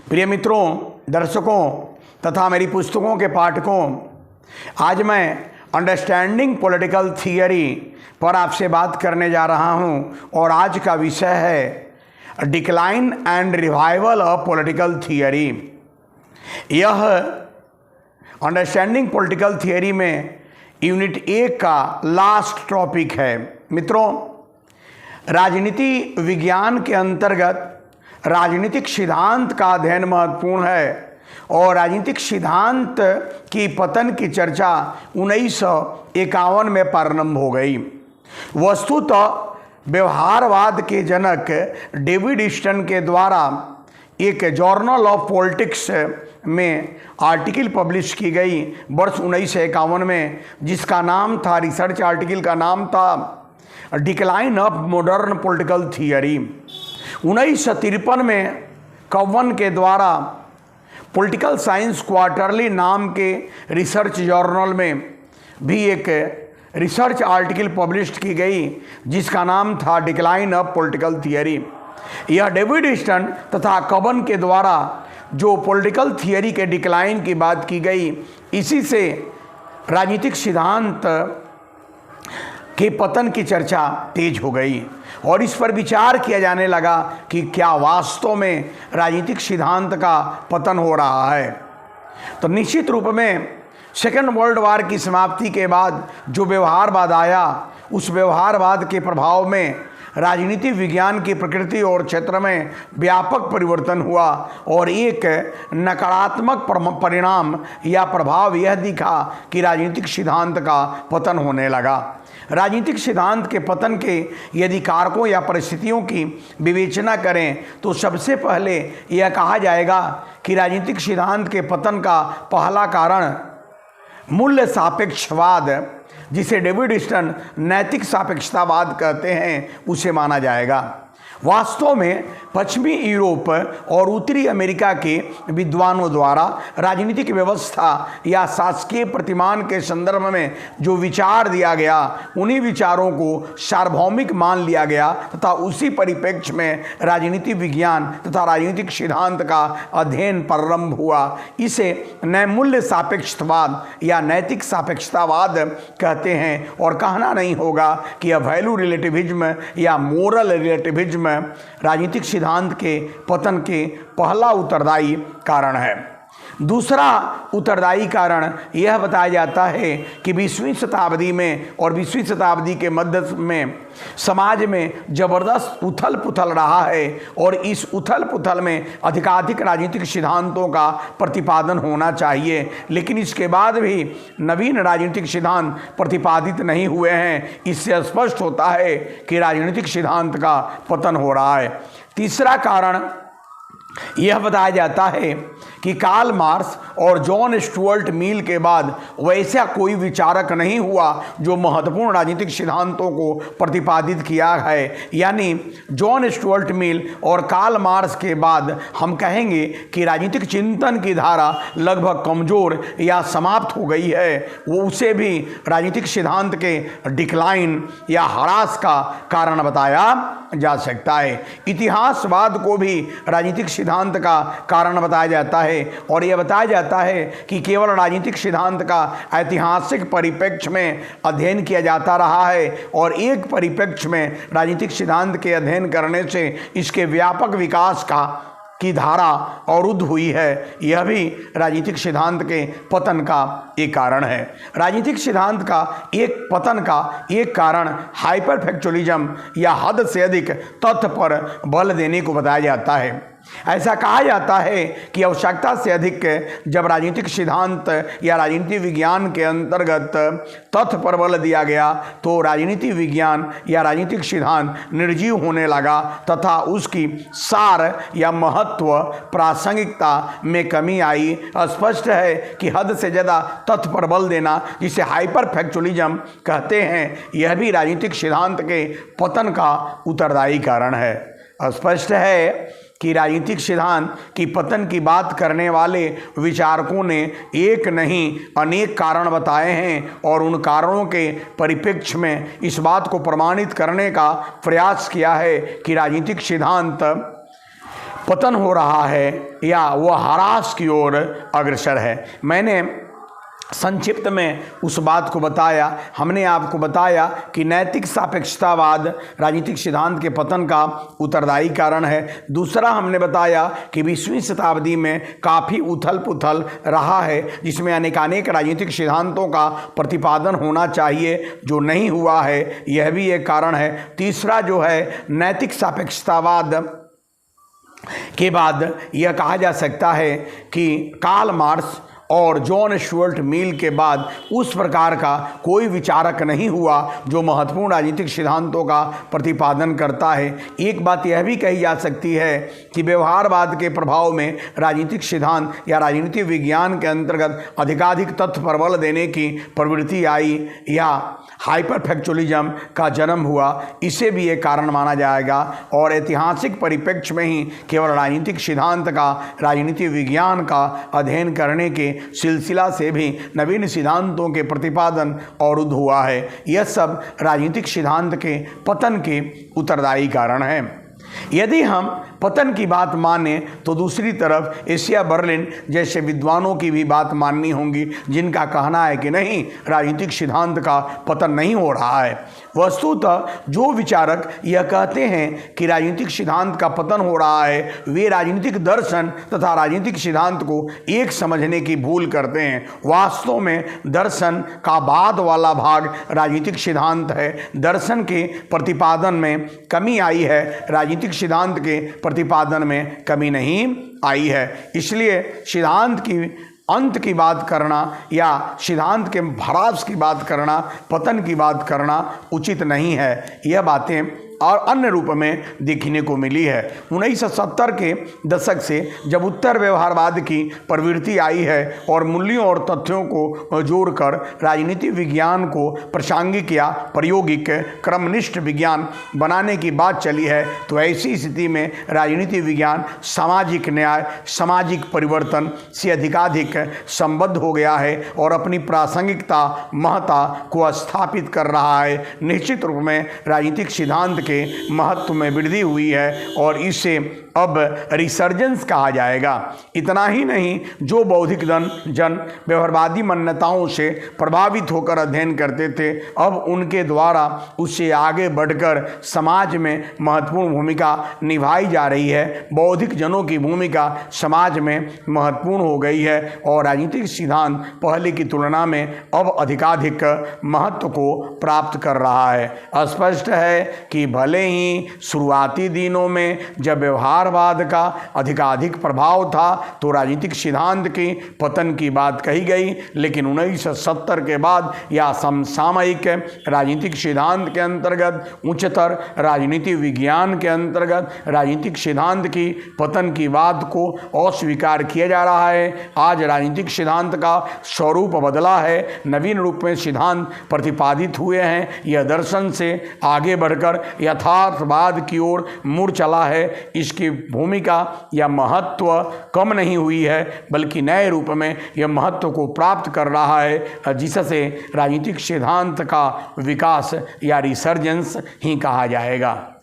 प्रिय मित्रों, दर्शकों तथा मेरी पुस्तकों के पाठकों, आज मैं अंडरस्टैंडिंग पॉलिटिकल थियरी पर आपसे बात करने जा रहा हूं और आज का विषय है decline and revival of political theory. यह अंडरस्टैंडिंग पॉलिटिकल थियरी में यूनिट 1 का लास्ट टॉपिक है। मित्रों, राजनीति विज्ञान के अंतर्गत राजनीतिक सिद्धांत का अध्ययन महत्वपूर्ण है और राजनीतिक सिद्धांत की पतन की चर्चा 1951 में प्रारंभ हो गई। वस्तुतः व्यवहारवाद के जनक डेविड ईस्टन के द्वारा एक जर्नल ऑफ पॉलिटिक्स में आर्टिकल पब्लिश की गई वर्ष 1951 में, जिसका नाम था, रिसर्च आर्टिकल का नाम था decline of modern political theory. 1953 में कवन के द्वारा पॉलिटिकल साइंस क्वार्टरली नाम के रिसर्च जर्नल में भी एक रिसर्च आर्टिकल पब्लिश की गई जिसका नाम था डिक्लाइन ऑफ पॉलिटिकल थियरी। यह डेविड ईस्टन तथा कवन के द्वारा जो पॉलिटिकल थियरी के डिक्लाइन की बात की गई, इसी से राजनीतिक सिद्धांत के पतन की चर्चा तेज हो गई और इस पर विचार किया जाने लगा कि क्या वास्तव में राजनीतिक सिद्धांत का पतन हो रहा है। तो निश्चित रूप में सेकेंड वर्ल्ड वॉर की समाप्ति के बाद जो व्यवहारवाद आया, उस व्यवहारवाद के प्रभाव में राजनीति विज्ञान की प्रकृति और क्षेत्र में व्यापक परिवर्तन हुआ और एक नकारात्मक परिणाम या प्रभाव यह दिखा कि राजनीतिक सिद्धांत का पतन होने लगा। राजनीतिक सिद्धांत के पतन के यदि कारकों या परिस्थितियों की विवेचना करें तो सबसे पहले यह कहा जाएगा कि राजनीतिक सिद्धांत के पतन का पहला कारण मूल्य सापेक्षवाद, जिसे डेविड ईस्टन नैतिक सापेक्षतावाद कहते हैं, उसे माना जाएगा। वास्तव में पश्चिमी यूरोप और उत्तरी अमेरिका के विद्वानों द्वारा राजनीतिक व्यवस्था या शासकीय प्रतिमान के संदर्भ में जो विचार दिया गया, उन्हीं विचारों को सार्वभौमिक मान लिया गया तथा उसी परिप्रेक्ष्य में राजनीति विज्ञान तथा राजनीतिक सिद्धांत का अध्ययन प्रारंभ हुआ। इसे नए मूल्य सापेक्षतावाद या नैतिक सापेक्षतावाद कहते हैं और कहना नहीं होगा कि यह वैल्यू रिलेटिविज्म या मोरल रिलेटिविज्म राजनीतिक सिद्धांत के पतन के पहला उत्तरदायी कारण है। दूसरा उत्तरदायी कारण यह बताया जाता है कि 20वीं शताब्दी में और 20वीं शताब्दी के मध्य में समाज में जबरदस्त उथल पुथल रहा है और इस उथल पुथल में अधिकाधिक राजनीतिक सिद्धांतों का प्रतिपादन होना चाहिए, लेकिन इसके बाद भी नवीन राजनीतिक सिद्धांत प्रतिपादित नहीं हुए हैं। इससे स्पष्ट होता है कि राजनीतिक सिद्धांत का पतन हो रहा है। तीसरा कारण यह बताया जाता है कि कार्ल मार्क्स और जॉन स्टुअर्ट मिल के बाद वैसा कोई विचारक नहीं हुआ जो महत्वपूर्ण राजनीतिक सिद्धांतों को प्रतिपादित किया है। यानी जॉन स्टुअर्ट मिल और कार्ल मार्क्स के बाद हम कहेंगे कि राजनीतिक चिंतन की धारा लगभग कमज़ोर या समाप्त हो गई है। वो उसे भी राजनीतिक सिद्धांत के डिक्लाइन या ह्रास का कारण बताया जा सकता है। इतिहासवाद को भी राजनीतिक सिद्धांत का कारण बताया जाता है और यह बताया जाता है कि केवल राजनीतिक सिद्धांत का ऐतिहासिक परिप्रेक्ष्य में अध्ययन किया जाता रहा है और एक परिप्रेक्ष्य में राजनीतिक सिद्धांत के अध्ययन करने से इसके व्यापक विकास की धारा अवरुद्ध हुई है। यह भी राजनीतिक सिद्धांत के पतन का एक कारण है। राजनीतिक सिद्धांत का एक पतन का एक कारण हाइपर फैक्चुअलिज्म या हद से अधिक तथ्य पर बल देने को बताया जाता है। ऐसा कहा जाता है कि आवश्यकता से अधिक जब राजनीतिक सिद्धांत या राजनीति विज्ञान के अंतर्गत तथ्य पर बल दिया गया तो राजनीति विज्ञान या राजनीतिक सिद्धांत निर्जीव होने लगा तथा उसकी सार या महत्व प्रासंगिकता में कमी आई। स्पष्ट है कि हद से ज़्यादा तथ्य पर बल देना, जिसे हाइपर फैक्चुअलिज्म कहते हैं, यह भी राजनीतिक सिद्धांत के पतन का उत्तरदायी कारण है। स्पष्ट है कि राजनीतिक सिद्धांत की पतन की बात करने वाले विचारकों ने एक नहीं अनेक कारण बताए हैं और उन कारणों के परिप्रेक्ष्य में इस बात को प्रमाणित करने का प्रयास किया है कि राजनीतिक सिद्धांत पतन हो रहा है या वह ह्रास की ओर अग्रसर है। मैंने संक्षिप्त में उस बात को बताया। हमने आपको बताया कि नैतिक सापेक्षतावाद राजनीतिक सिद्धांत के पतन का उत्तरदायी कारण है। दूसरा हमने बताया कि 20वीं शताब्दी में काफ़ी उथल पुथल रहा है, जिसमें अनेकानेक राजनीतिक सिद्धांतों का प्रतिपादन होना चाहिए जो नहीं हुआ है, यह भी एक कारण है। तीसरा जो है नैतिक सापेक्षतावाद के बाद यह कहा जा सकता है कि कार्ल मार्क्स और जॉन स्टुअर्ट मिल के बाद उस प्रकार का कोई विचारक नहीं हुआ जो महत्वपूर्ण राजनीतिक सिद्धांतों का प्रतिपादन करता है। एक बात यह भी कही जा सकती है कि व्यवहारवाद के प्रभाव में राजनीतिक सिद्धांत या राजनीतिक विज्ञान के अंतर्गत अधिकाधिक तथ्य पर बल देने की प्रवृत्ति आई या हाइपरफैक्चुअलिज्म का जन्म हुआ, इसे भी एक कारण माना जाएगा। और ऐतिहासिक परिप्रेक्ष्य में ही केवल राजनीतिक सिद्धांत का राजनीतिक विज्ञान का अध्ययन करने के सिलसिला से भी नवीन सिद्धांतों के प्रतिपादन अवरुद्ध हुआ है। यह सब राजनीतिक सिद्धांत के पतन के उत्तरदायी कारण है। यदि हम पतन की बात माने तो दूसरी तरफ एशिया बर्लिन जैसे विद्वानों की भी बात माननी होगी, जिनका कहना है कि नहीं, राजनीतिक सिद्धांत का पतन नहीं हो रहा है। वस्तुतः जो विचारक यह कहते हैं कि राजनीतिक सिद्धांत का पतन हो रहा है, वे राजनीतिक दर्शन तथा राजनीतिक सिद्धांत को एक समझने की भूल करते हैं। वास्तव में दर्शन का बाद वाला भाग राजनीतिक सिद्धांत है। दर्शन के प्रतिपादन में कमी आई है, राजनीतिक सिद्धांत के प्रतिपादन में कमी नहीं आई है। इसलिए सिद्धांत की अंत की बात करना या सिद्धांत के ह्रास की बात करना, पतन की बात करना उचित नहीं है। यह बातें और अन्य रूप में देखने को मिली है। 1970 के दशक से जब उत्तर व्यवहारवाद की प्रवृत्ति आई है और मूल्यों और तथ्यों को जोड़कर राजनीतिक विज्ञान को प्रासंगिक या प्रायोगिक क्रमनिष्ठ विज्ञान बनाने की बात चली है, तो ऐसी स्थिति में राजनीतिक विज्ञान सामाजिक न्याय, सामाजिक परिवर्तन से अधिकाधिक संबद्ध हो गया है और अपनी प्रासंगिकता, महत्ता को स्थापित कर रहा है। निश्चित रूप में राजनीतिक सिद्धांत के महत्व में वृद्धि हुई है और इसे अब रिसर्जेंस कहा जाएगा। इतना ही नहीं, जो बौद्धिक जन व्यवहारवादी मान्यताओं से प्रभावित होकर अध्ययन करते थे, अब उनके द्वारा उससे आगे बढ़कर समाज में महत्वपूर्ण भूमिका निभाई जा रही है। बौद्धिक जनों की भूमिका समाज में महत्वपूर्ण हो गई है और राजनीतिक सिद्धांत पहले की तुलना में अब अधिकाधिक महत्व को प्राप्त कर रहा है। स्पष्ट है कि भले ही शुरुआती दिनों में जब व्यवहारवाद का अधिकाधिक प्रभाव था तो राजनीतिक सिद्धांत के पतन की बात कही गई, लेकिन 1970 के बाद या समसामयिक राजनीतिक सिद्धांत के अंतर्गत, उच्चतर राजनीतिक विज्ञान के अंतर्गत राजनीतिक सिद्धांत की पतन की बात को अस्वीकार किया जा रहा है। आज राजनीतिक सिद्धांत का स्वरूप बदला है, नवीन रूप में सिद्धांत प्रतिपादित हुए हैं। यह दर्शन से आगे बढ़कर यथार्थवाद की ओर मुड़ चला है। इसकी भूमिका या महत्व कम नहीं हुई है, बल्कि नए रूप में यह महत्व को प्राप्त कर रहा है, जिससे राजनीतिक सिद्धांत का विकास या रिसर्जेंस ही कहा जाएगा।